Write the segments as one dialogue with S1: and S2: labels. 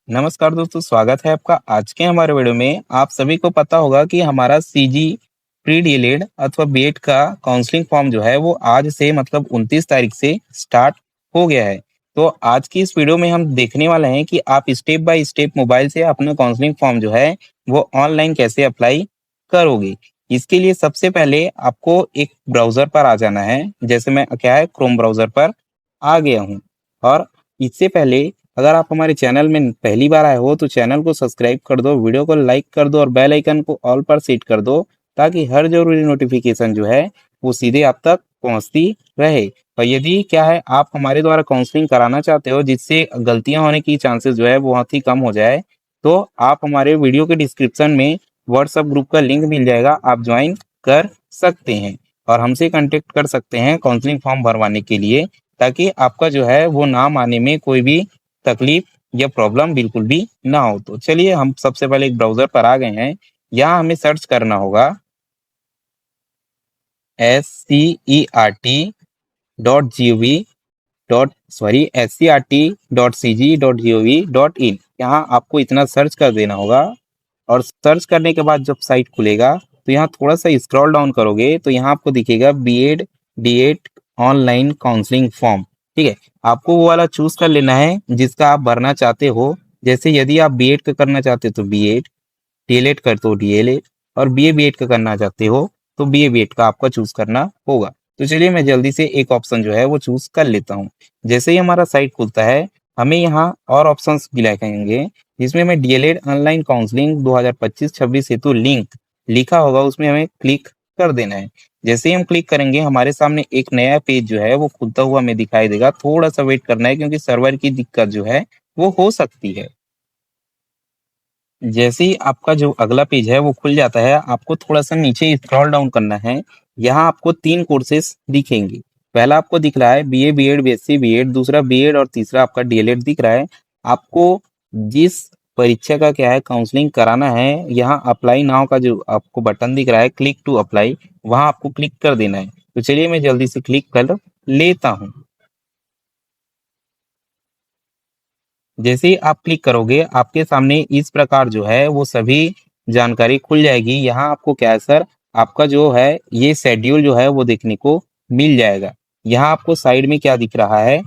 S1: नमस्कार दोस्तों, स्वागत है आपका आज के हमारे वीडियो में। आप सभी को पता होगा कि हमारा सीजी प्री डीएलएड अथवा बीएड का काउंसलिंग फॉर्म जो है वो आज से मतलब 29 तारीख से स्टार्ट हो गया है। तो आज की इस वीडियो में हम देखने वाले हैं कि आप स्टेप बाय स्टेप मोबाइल से अपना काउंसलिंग फॉर्म जो है वो ऑनलाइन कैसे अप्लाई करोगे। इसके लिए सबसे पहले आपको एक ब्राउज़र पर आ जाना है। जैसे मैं क्या है क्रोम ब्राउज़र पर आ गया हूँ। और इससे पहले अगर आप हमारे चैनल में पहली बार आए हो तो चैनल को सब्सक्राइब कर दो, वीडियो को लाइक कर दो और बेल आइकन को ऑल पर सेट कर दो, ताकि हर जरूरी नोटिफिकेशन जो है वो सीधे आप तक पहुंचती रहे। और यदि क्या है आप हमारे द्वारा काउंसलिंग कराना चाहते हो जिससे गलतियां होने की चांसेस जो है बहुत ही कम हो जाए, तो आप हमारे वीडियो के डिस्क्रिप्शन में व्हाट्सएप ग्रुप का लिंक मिल जाएगा, आप ज्वाइन कर सकते हैं और हमसे कांटेक्ट कर सकते हैं काउंसलिंग फॉर्म भरवाने के लिए, ताकि आपका जो है वो नाम आने में कोई भी तकलीफ या प्रॉब्लम बिल्कुल भी ना हो। तो चलिए हम सबसे पहले एक ब्राउज़र पर आ गए हैं। यहाँ हमें सर्च करना होगा scert.gov.in। यहाँ आपको इतना सर्च कर देना होगा और सर्च करने के बाद जब साइट खुलेगा तो यहाँ थोड़ा सा स्क्रॉल डाउन करोगे तो यहाँ आपको दिखेगा BEd DEd online counselling form. ठीक है, आपको वो वाला चूज कर लेना है जिसका आप भरना चाहते हो। जैसे यदि आप बीएड का करना चाहते हो तो बीएड, डीएलएड कर तो डीएलएड और बीए बीएड का करना चाहते हो तो बीए बीएड का आपका चूज करना होगा। तो चलिए मैं जल्दी से एक ऑप्शन जो है वो चूज कर लेता हूँ। जैसे ही हमारा साइट खुलता है हमें यहाँ और ऑप्शंस दिखाएंगे, जिसमें हमें डीएलएड ऑनलाइन काउंसलिंग 2025-26 हेतु लिंक लिखा होगा, उसमें हमें क्लिक कर देना है। जैसे ही हम क्लिक करेंगे हमारे सामने एक नया पेज जो है वो खुलता हुआ हमें दिखाई देगा। थोड़ा सा वेट करना है क्योंकि सर्वर की दिक्कत जो है वो हो सकती है। जैसे ही आपका जो अगला पेज है वो खुल जाता है, आपको थोड़ा सा नीचे स्क्रॉल डाउन करना है। यहाँ आपको 3 कोर्सेस दिखेंगे। पहला आपको दिख रहा है बीए बीएड बीएससी बीएड, दूसरा बीएड और तीसरा आपका डीएलएड दिख रहा है। आपको जिस परीक्षा का क्या है काउंसलिंग कराना है, यहाँ अप्लाई नाउ का जो आपको बटन दिख रहा है क्लिक टू अप्लाई, वहाँ आपको क्लिक कर देना है। तो चलिए मैं जल्दी से क्लिक कर लेता हूँ। जैसे ही आप क्लिक करोगे आपके सामने इस प्रकार जो है वो सभी जानकारी खुल जाएगी। यहाँ आपको क्या है सर, आपका जो है ये शेड्यूल जो है वो देखने को मिल जाएगा। यहाँ आपको साइड में क्या दिख रहा है,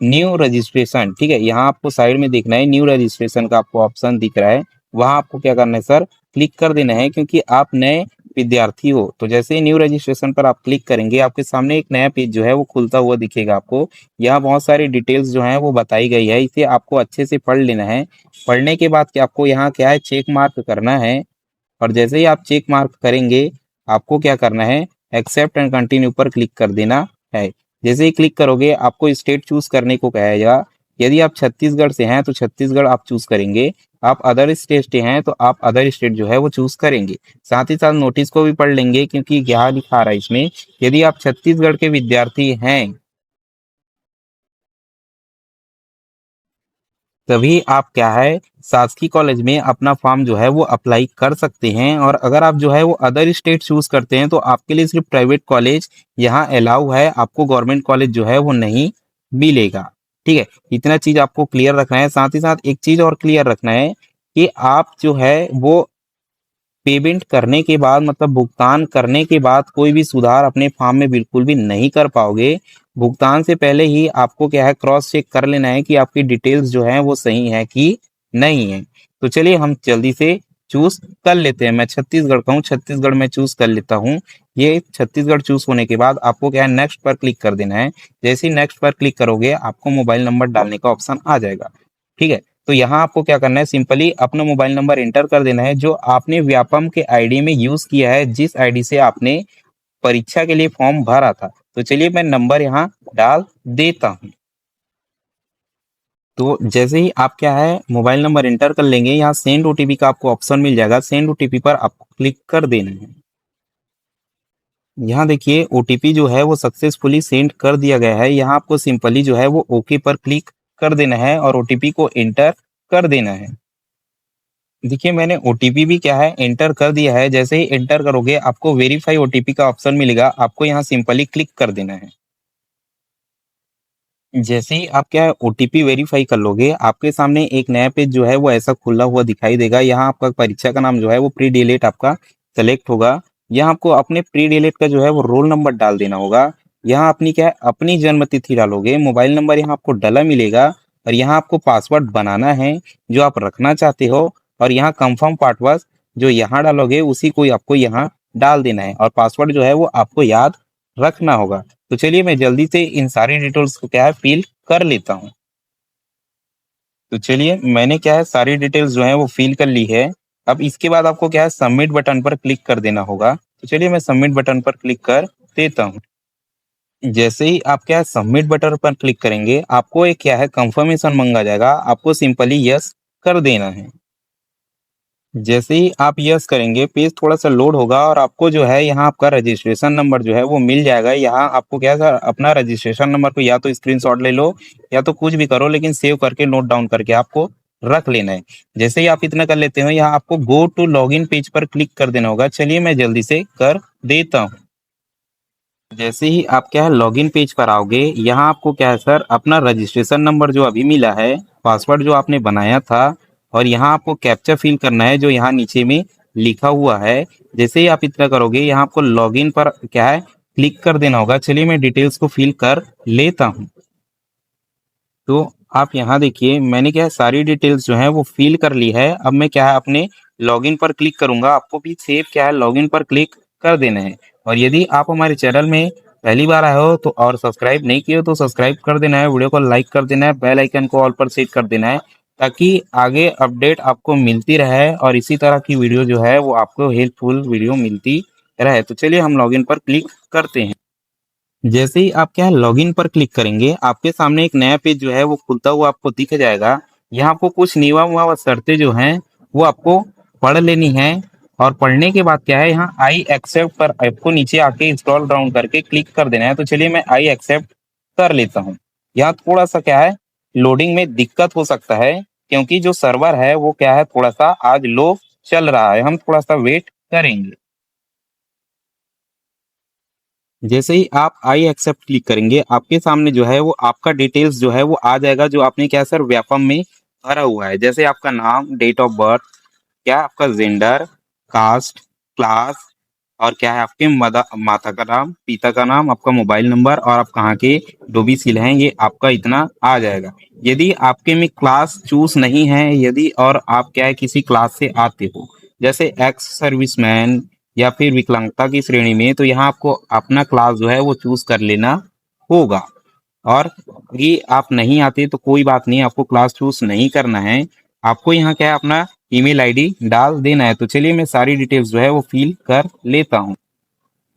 S1: न्यू रजिस्ट्रेशन। ठीक है, यहाँ आपको साइड में देखना है न्यू रजिस्ट्रेशन का आपको ऑप्शन दिख रहा है। वहाँ आपको क्या करना है सर, क्लिक कर देना है क्योंकि आप नए विद्यार्थी हो। तो जैसे ही न्यू रजिस्ट्रेशन पर आप क्लिक करेंगे आपके सामने एक नया पेज जो है वो खुलता हुआ दिखेगा आपको। यहाँ बहुत सारी डिटेल्स जो हैं वो बताई गई है, इसे आपको अच्छे से पढ़ लेना है। पढ़ने के बाद क्या आपको यहाँ क्या है चेक मार्क करना है और जैसे ही आप चेक मार्क करेंगे आपको क्या करना है, एक्सेप्ट एंड कंटिन्यू पर क्लिक कर देना है। जैसे ही क्लिक करोगे आपको स्टेट चूज करने को कहेगा। यदि आप छत्तीसगढ़ से हैं तो छत्तीसगढ़ आप चूज करेंगे, आप अदर स्टेट से हैं तो आप अदर स्टेट जो है वो चूज करेंगे। साथ ही साथ नोटिस को भी पढ़ लेंगे क्योंकि क्या लिखा रहा है इसमें, यदि आप छत्तीसगढ़ के विद्यार्थी हैं तभी आप क्या है शासकीय कॉलेज में अपना फॉर्म जो है वो अप्लाई कर सकते हैं। और अगर आप जो है वो अदर स्टेट चूज करते हैं तो आपके लिए सिर्फ प्राइवेट कॉलेज यहाँ अलाउ है, आपको गवर्नमेंट कॉलेज जो है वो नहीं मिलेगा। ठीक है, इतना चीज आपको क्लियर रखना है। साथ ही साथ एक चीज और क्लियर रखना है कि आप जो है वो पेमेंट करने के बाद मतलब भुगतान करने के बाद कोई भी सुधार अपने फॉर्म में बिल्कुल भी नहीं कर पाओगे। भुगतान से पहले ही आपको क्या है क्रॉस चेक कर लेना है कि आपकी डिटेल्स जो है वो सही है कि नहीं है। तो चलिए हम जल्दी से चूज कर लेते हैं। मैं छत्तीसगढ़ का हूँ, छत्तीसगढ़ में चूज कर लेता हूँ। ये छत्तीसगढ़ चूज होने के बाद आपको क्या है नेक्स्ट पर क्लिक कर देना है। जैसे ही नेक्स्ट पर क्लिक करोगे आपको मोबाइल नंबर डालने का ऑप्शन आ जाएगा। ठीक है, तो यहाँ आपको क्या करना है, सिंपली अपना मोबाइल नंबर एंटर कर देना है जो आपने व्यापम के आईडी में यूज किया है, जिस आईडी से आपने परीक्षा के लिए फॉर्म भरा था। तो चलिए मैं नंबर यहाँ डाल देता हूँ। तो जैसे ही आप क्या है मोबाइल नंबर एंटर कर लेंगे, यहाँ सेंड ओटीपी का आपको ऑप्शन मिल जाएगा। सेंड ओटीपी पर आपको क्लिक कर देना है। यहाँ देखिए ओटीपी जो है वो सक्सेसफुली सेंड कर दिया गया है। यहाँ आपको सिंपली जो है वो ओके पर क्लिक कर देना है और ओटीपी को एंटर कर देना है। देखिए मैंने ओटीपी भी क्या है एंटर कर दिया है। जैसे ही एंटर करोगे आपको वेरीफाई ओटीपी का ऑप्शन मिलेगा, आपको यहाँ सिंपली क्लिक कर देना है। जैसे ही आप क्या है ओटीपी वेरीफाई कर लोगे, आपके सामने एक नया पेज जो है वो ऐसा खुला हुआ दिखाई देगा। यहाँ आपका परीक्षा का नाम जो है वो प्री डिलीट आपका सेलेक्ट होगा। यहाँ आपको अपने प्री डिलीट का जो है वो रोल नंबर डाल देना होगा। यहाँ अपनी क्या है अपनी जन्म तिथि डालोगे, मोबाइल नंबर यहाँ आपको डला मिलेगा और यहाँ आपको पासवर्ड बनाना है जो आप रखना चाहते हो और यहाँ कंफर्म पासवर्ड जो यहाँ डालोगे उसी को ही आपको यहाँ डाल देना है और पासवर्ड जो है वो आपको याद रखना होगा। तो चलिए मैं जल्दी से इन सारी डिटेल्स को क्या है फिल कर लेता हूँ। तो चलिए मैंने क्या है सारी डिटेल्स जो है वो फिल कर ली है। अब इसके बाद आपको क्या है सबमिट बटन पर क्लिक कर देना होगा। तो चलिए मैं सबमिट बटन पर क्लिक कर देता हूँ। जैसे ही आप क्या है सबमिट बटन पर क्लिक करेंगे, आपको एक क्या है कंफर्मेशन मांगा जाएगा, आपको सिंपली यस कर देना है। जैसे ही आप यस करेंगे पेज थोड़ा सा लोड होगा और आपको जो है यहाँ आपका रजिस्ट्रेशन नंबर जो है वो मिल जाएगा। यहाँ आपको क्या है अपना रजिस्ट्रेशन नंबर को या तो स्क्रीनशॉट ले लो या तो कुछ भी करो, लेकिन सेव करके नोट डाउन करके आपको रख लेना है। जैसे ही आप इतना कर लेते हो, यहाँ आपको गो टू लॉगिन पेज पर क्लिक कर देना होगा। चलिए मैं जल्दी से कर देता हूँ। जैसे ही आप क्या है लॉगिन पेज पर आओगे, यहाँ आपको क्या है सर अपना रजिस्ट्रेशन नंबर जो अभी मिला है, पासवर्ड जो आपने बनाया था और यहाँ आपको कैप्चा फिल करना है जो यहाँ नीचे में लिखा हुआ है। जैसे ही आप इतना करोगे, यहाँ आपको लॉगिन पर क्या है क्लिक कर देना होगा। चलिए मैं डिटेल्स को फिल कर लेता हूँ। तो आप यहाँ देखिए मैंने क्या है सारी डिटेल्स जो है वो फिल कर ली है। अब मैं क्या है अपने लॉगिन पर क्लिक करूंगा। आपको भी सेव क्या है लॉगिन पर क्लिक कर देना है। और यदि आप हमारे चैनल में पहली बार आए हो तो और सब्सक्राइब नहीं किए हो तो सब्सक्राइब कर देना है, वीडियो को लाइक कर देना है, बेल आइकन को ऑल पर सेट कर देना है ताकि आगे अपडेट आपको मिलती रहे और इसी तरह की वीडियो जो है वो आपको हेल्पफुल वीडियो मिलती रहे। तो चलिए हम लॉगिन पर क्लिक करते हैं। जैसे ही आप क्या है लॉगिन पर क्लिक करेंगे, आपके सामने एक नया पेज जो है वो खुलता हुआ आपको दिख जाएगा। यहाँ आपको कुछ नियम व शर्तें जो हैं वो आपको पढ़ लेनी है और पढ़ने के बाद क्या है यहाँ आई एक्सेप्ट पर आपको नीचे आके स्क्रॉल डाउन करके क्लिक कर देना है। तो चलिए मैं आई एक्सेप्ट कर लेता हूँ। यहाँ थोड़ा सा क्या है लोडिंग में दिक्कत हो सकता है क्योंकि जो सर्वर है वो क्या है थोड़ा सा आज लो चल रहा है, हम थोड़ा सा वेट करेंगे। जैसे ही आप आई एक्सेप्ट क्लिक करेंगे, आपके सामने जो है वो आपका डिटेल्स जो है वो आ जाएगा जो आपने क्या सर व्यापम में भरा हुआ है। जैसे आपका नाम, डेट ऑफ बर्थ, क्या आपका जेंडर, कास्ट, क्लास और क्या है आपके माता का नाम, पिता का नाम, आपका मोबाइल नंबर और आप कहाँ के डोमिसाइल हैं, ये आपका इतना आ जाएगा। यदि आपके में क्लास चूज नहीं है, यदि और आप क्या है किसी क्लास से आते हो जैसे एक्स सर्विसमैन या फिर विकलांगता की श्रेणी में, तो यहाँ आपको अपना क्लास जो है वो चूज कर लेना होगा। और ये आप नहीं आते तो कोई बात नहीं, आपको क्लास चूज नहीं करना है। आपको यहाँ क्या है अपना ईमेल आईडी डाल देना है। तो चलिए मैं सारी डिटेल्स जो है वो फिल कर लेता हूँ।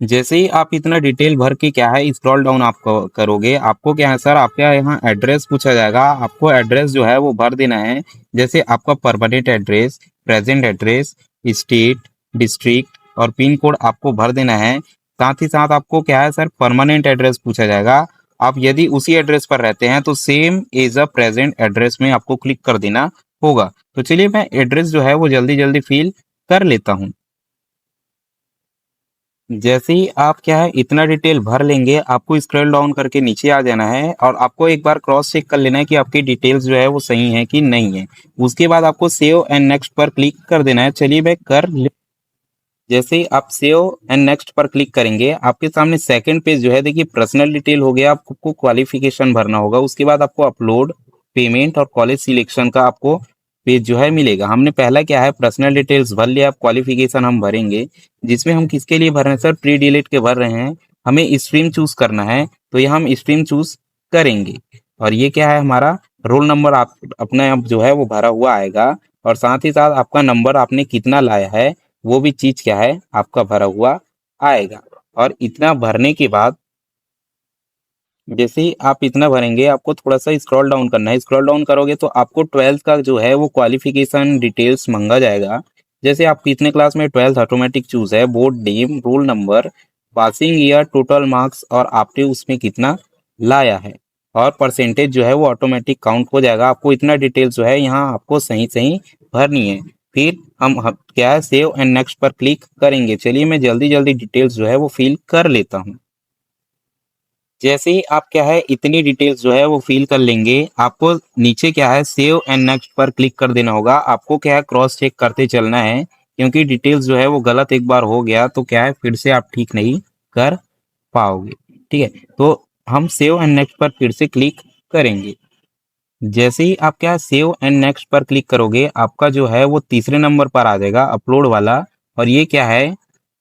S1: जैसे ही आप इतना डिटेल भर के क्या है स्क्रॉल डाउन आप करोगे, आपको क्या है सर आपका यहाँ एड्रेस पूछा जाएगा। आपको एड्रेस जो है वो भर देना है। जैसे आपका permanent address, present address, state, district और पिन कोड आपको भर देना है। साथ ही साथ आपको क्या है सर परमानेंट एड्रेस पूछा जाएगा। आप यदि उसी एड्रेस पर रहते हैं तो same as a present address में आपको क्लिक कर देना होगा। तो चलिए मैं एड्रेस जो है वो जल्दी जल्दी फिल कर लेता हूँ। जैसे ही आप क्या है इतना डिटेल भर लेंगे, आपको स्क्रॉल डाउन करके नीचे आ जाना है और आपको एक बार क्रॉस चेक कर लेना है कि आपकी डिटेल्स जो है वो सही है कि नहीं है। उसके बाद आपको सेव एंड नेक्स्ट पर क्लिक कर देना है। चलिए मैं कर ले। जैसे ही आप सेव एंड नेक्स्ट पर क्लिक करेंगे, आपके सामने सेकंड पेज जो है देखिए पर्सनल डिटेल हो गया, आपको क्वालिफिकेशन भरना होगा। उसके बाद आपको अपलोड, पेमेंट और कॉलेज सिलेक्शन का आपको पेज जो है मिलेगा। हमने पहला क्या है पर्सनल डिटेल्स भर लिया, अब क्वालिफिकेशन हम भरेंगे जिसमें हम किसके लिए भर रहे हैं सर प्री डिलीट के भर रहे हैं। हमें स्ट्रीम चूज करना है तो ये हम स्ट्रीम चूज करेंगे और ये क्या है हमारा रोल नंबर आप अपने आप जो है वो भरा हुआ आएगा और साथ ही साथ आपका नंबर आपने कितना लाया है वो भी चीज क्या है आपका भरा हुआ आएगा। और इतना भरने के बाद जैसे ही आप इतना भरेंगे, आपको थोड़ा सा स्क्रॉल डाउन करना है। स्क्रॉल डाउन करोगे तो आपको 12th का जो है वो क्वालिफिकेशन डिटेल्स मांगा जाएगा। जैसे आप कितने क्लास में 12th ऑटोमेटिक चूज है, board name, roll number, passing year, total marks और आपने उसमें कितना लाया है और परसेंटेज जो है वो ऑटोमेटिक काउंट हो जाएगा। आपको इतना डिटेल्स जो है यहाँ आपको सही सही भरनी है। फिर हम क्या है सेव एंड नेक्स्ट पर क्लिक करेंगे। चलिए मैं जल्दी जल्दी डिटेल्स जो है वो फिल कर लेता हूँ। जैसे ही आप क्या है इतनी डिटेल्स जो है वो फिल कर लेंगे, आपको नीचे क्या है सेव एंड नेक्स्ट पर क्लिक कर देना होगा। आपको क्या है क्रॉस चेक करते चलना है, क्योंकि डिटेल्स जो है वो गलत एक बार हो गया तो क्या है फिर से आप ठीक नहीं कर पाओगे। ठीक है, तो हम सेव एंड नेक्स्ट पर फिर से क्लिक करेंगे। जैसे ही आप क्या सेव एंड नेक्स्ट पर क्लिक करोगे, आपका जो है वो तीसरे नंबर पर आ जाएगा अपलोड वाला। और ये क्या है,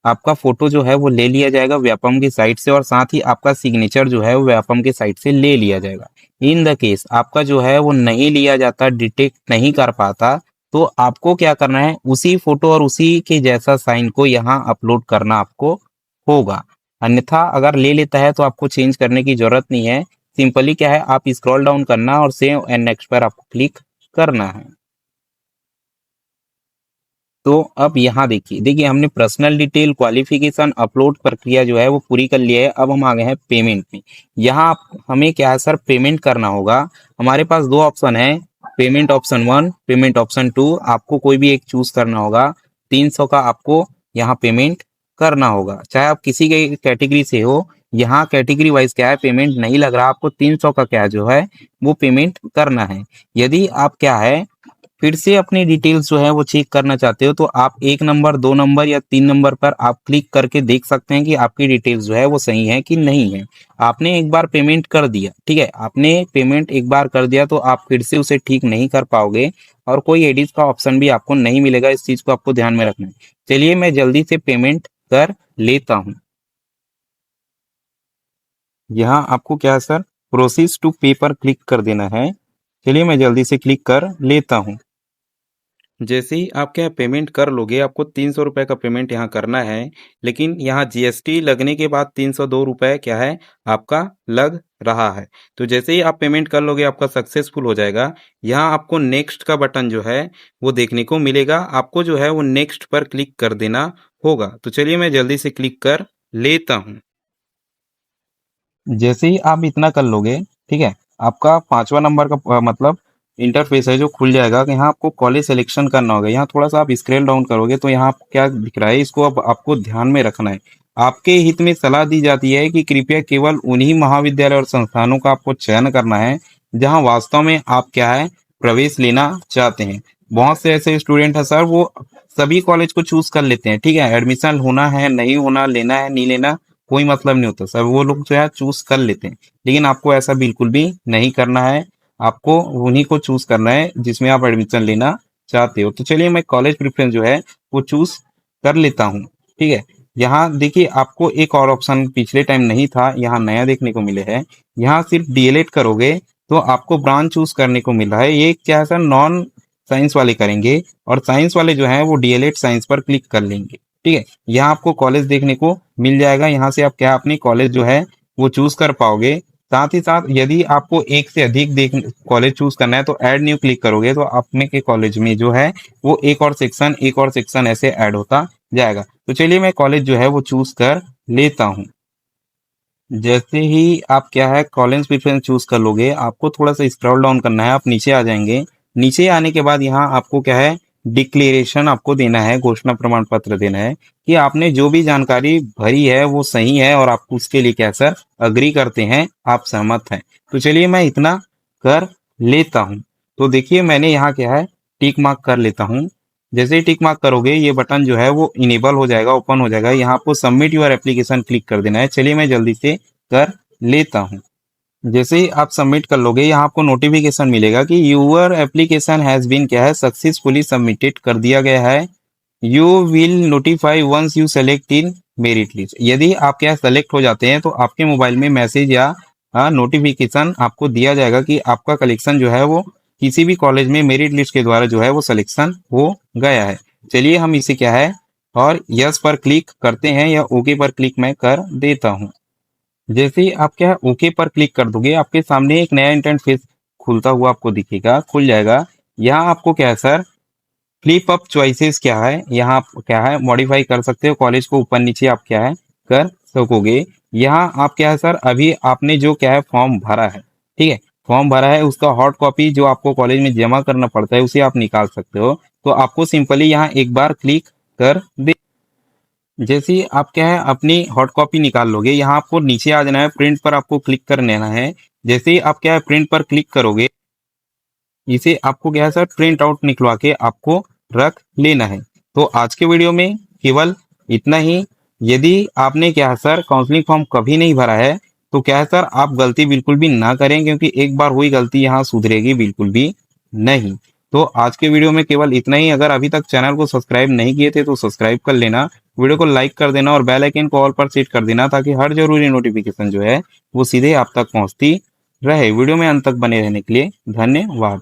S1: आपका फोटो जो है वो ले लिया जाएगा व्यापम की साइट से, और साथ ही आपका सिग्नेचर जो है वो व्यापम की साइट से ले लिया जाएगा। इन द केस आपका जो है वो नहीं लिया जाता, डिटेक्ट नहीं कर पाता, तो आपको क्या करना है, उसी फोटो और उसी के जैसा साइन को यहाँ अपलोड करना आपको होगा। अन्यथा अगर ले लेता है तो आपको चेंज करने की जरूरत नहीं है। सिंपली क्या है, आप स्क्रॉल डाउन करना और सेव एंड नेक्स्ट पर आपको क्लिक करना है। तो अब यहाँ देखिए देखिए हमने पर्सनल डिटेल, क्वालिफिकेशन, अपलोड प्रक्रिया जो है वो पूरी कर लिया है। अब हम आ गए हैं पेमेंट में। यहाँ हमें क्या है सर, पेमेंट करना होगा। हमारे पास दो ऑप्शन है, पेमेंट ऑप्शन 1, पेमेंट ऑप्शन 2। आपको कोई भी एक चूज करना होगा। 300 का आपको यहाँ पेमेंट करना होगा, चाहे आप किसी के कैटेगरी से हो। यहाँ कैटेगरी वाइज क्या है पेमेंट नहीं लग रहा, आपको 300 का क्या जो है वो पेमेंट करना है। यदि आप क्या है फिर से अपनी डिटेल्स जो है वो चेक करना चाहते हो, तो आप 1 नंबर, 2 नंबर या 3 नंबर पर आप क्लिक करके देख सकते हैं कि आपकी डिटेल्स जो है वो सही है कि नहीं है। आपने एक बार पेमेंट कर दिया, ठीक है, आपने पेमेंट एक बार कर दिया तो आप फिर से उसे ठीक नहीं कर पाओगे, और कोई एडिट का ऑप्शन भी आपको नहीं मिलेगा। इस चीज को आपको ध्यान में रखना है। चलिए मैं जल्दी से पेमेंट कर लेता हूँ। यहाँ आपको क्या है सर, प्रोसीड टू पे पर क्लिक कर देना है। चलिए मैं जल्दी से क्लिक कर लेता हूँ। जैसे ही आप क्या पेमेंट कर लोगे, आपको 300 रुपये का पेमेंट यहाँ करना है। लेकिन यहाँ जीएसटी लगने के बाद 302 रुपये क्या है आपका लग रहा है। तो जैसे ही आप पेमेंट कर लोगे आपका सक्सेसफुल हो जाएगा। यहाँ आपको नेक्स्ट का बटन जो है वो देखने को मिलेगा, आपको जो है वो नेक्स्ट पर क्लिक कर देना होगा। तो चलिए मैं जल्दी से क्लिक कर लेता हूँ। जैसे ही आप इतना कर लोगे, ठीक है, आपका 5वां नंबर का मतलब इंटरफेस है जो खुल जाएगा कि यहाँ आपको कॉलेज सिलेक्शन करना होगा। यहाँ थोड़ा सा आप स्क्रॉल डाउन करोगे तो यहाँ आपको क्या दिख रहा है, इसको अब आपको ध्यान में रखना है। आपके हित में सलाह दी जाती है कि कृपया केवल उन्हीं महाविद्यालय और संस्थानों का आपको चयन करना है जहाँ वास्तव में आप क्या है प्रवेश लेना चाहते हैं। बहुत से ऐसे स्टूडेंट है सर, वो सभी कॉलेज को चूज कर लेते हैं, ठीक है, एडमिशन होना है नहीं होना, लेना है नहीं लेना, कोई मतलब नहीं होता सर, वो लोग जो है चूज कर लेते हैं। लेकिन आपको ऐसा बिल्कुल भी नहीं करना है, आपको उन्हीं को चूज करना है जिसमें आप एडमिशन लेना चाहते हो। तो चलिए मैं कॉलेज प्रेफरेंस जो है वो चूज कर लेता हूँ। ठीक है, यहाँ देखिए आपको एक और ऑप्शन पिछले टाइम नहीं था, यहाँ नया देखने को मिले है। यहाँ सिर्फ डीएलएड करोगे तो आपको ब्रांच चूज करने को मिला है। ये क्या है सर, नॉन साइंस वाले करेंगे, और साइंस वाले जो है वो डीएलएड साइंस पर क्लिक कर लेंगे। ठीक है, यहाँ आपको कॉलेज देखने को मिल जाएगा। यहाँ से आप क्या अपनी कॉलेज जो है वो चूज कर पाओगे। साथ ही साथ यदि आपको एक से अधिक देख कॉलेज चूज करना है तो ऐड न्यू क्लिक करोगे तो अपने के कॉलेज में जो है वो एक और सेक्शन ऐसे ऐड होता जाएगा। तो चलिए मैं कॉलेज जो है वो चूज कर लेता हूँ। जैसे ही आप क्या है कॉलेज प्रेफरेंस चूज कर लोगे, आपको थोड़ा सा स्क्रॉल डाउन करना है, आप नीचे आ जाएंगे। नीचे आने के बाद यहाँ आपको क्या है डिक्लेरेशन आपको देना है, घोषणा प्रमाण पत्र देना है कि आपने जो भी जानकारी भरी है वो सही है और आप उसके लिए क्या सर अग्री करते हैं, आप सहमत हैं। तो चलिए मैं इतना कर लेता हूँ। तो देखिए मैंने यहाँ क्या है टिक मार्क कर लेता हूँ। जैसे ही टिक मार्क करोगे ये बटन जो है वो इनेबल हो जाएगा, ओपन हो जाएगा। यहाँ आपको सबमिट योर एप्लीकेशन क्लिक कर देना है। चलिए मैं जल्दी से कर लेता हूँ। जैसे ही आप सबमिट कर लोगे यहाँ आपको नोटिफिकेशन मिलेगा कि यूर एप्लीकेशन हैज बीन क्या है सक्सेसफुली सबमिटेड कर दिया गया है। You will notify once you select in merit list. यदि आप क्या सेलेक्ट हो जाते हैं तो आपके मोबाइल में मैसेज या नोटिफिकेशन आपको दिया जाएगा कि आपका कलेक्शन जो है वो किसी भी कॉलेज में मेरिट लिस्ट के द्वारा जो है वो सिलेक्शन हो गया है। चलिए हम इसे क्या है और यस पर क्लिक करते हैं या ओके पर क्लिक मैं कर देता हूँ। जैसे ही आप क्या है ओके पर क्लिक कर दोगे, आपके सामने एक नया इंटरफेस खुलता हुआ आपको दिखेगा, खुल जाएगा। यहाँ आपको क्या है सर फ्लिप अप चॉइसेस क्या है, यहाँ आप क्या है मॉडिफाई कर सकते हो, कॉलेज को ऊपर नीचे आप क्या है कर सकोगे। यहाँ आप क्या है सर अभी आपने जो क्या है फॉर्म भरा है, ठीक है, फॉर्म भरा है उसका हॉट कॉपी जो आपको कॉलेज में जमा करना पड़ता है उसे आप निकाल सकते हो। तो आपको सिंपली यहाँ एक बार क्लिक कर दे। जैसे ही आप क्या है अपनी हॉट कॉपी निकाल लोगे, यहाँ आपको नीचे आ जाना है, प्रिंट पर आपको क्लिक कर लेना है। जैसे ही आप क्या है प्रिंट पर क्लिक करोगे, इसे आपको क्या है सर प्रिंट आउट निकलवा के आपको रख लेना है। तो आज के वीडियो में केवल इतना ही। यदि आपने क्या है सर काउंसलिंग फॉर्म कभी नहीं भरा है, तो क्या है सर आप गलती बिल्कुल भी ना करें, क्योंकि एक बार हुई गलती यहाँ सुधरेगी बिल्कुल भी नहीं। तो आज के वीडियो में केवल इतना ही। अगर अभी तक चैनल को सब्सक्राइब नहीं किए थे तो सब्सक्राइब कर लेना, वीडियो को लाइक कर देना और बेल आइकन को ऑल पर सेट कर देना, ताकि हर जरूरी नोटिफिकेशन जो है वो सीधे आप तक पहुंचती रहे। वीडियो में अंत तक बने रहने के लिए धन्यवाद।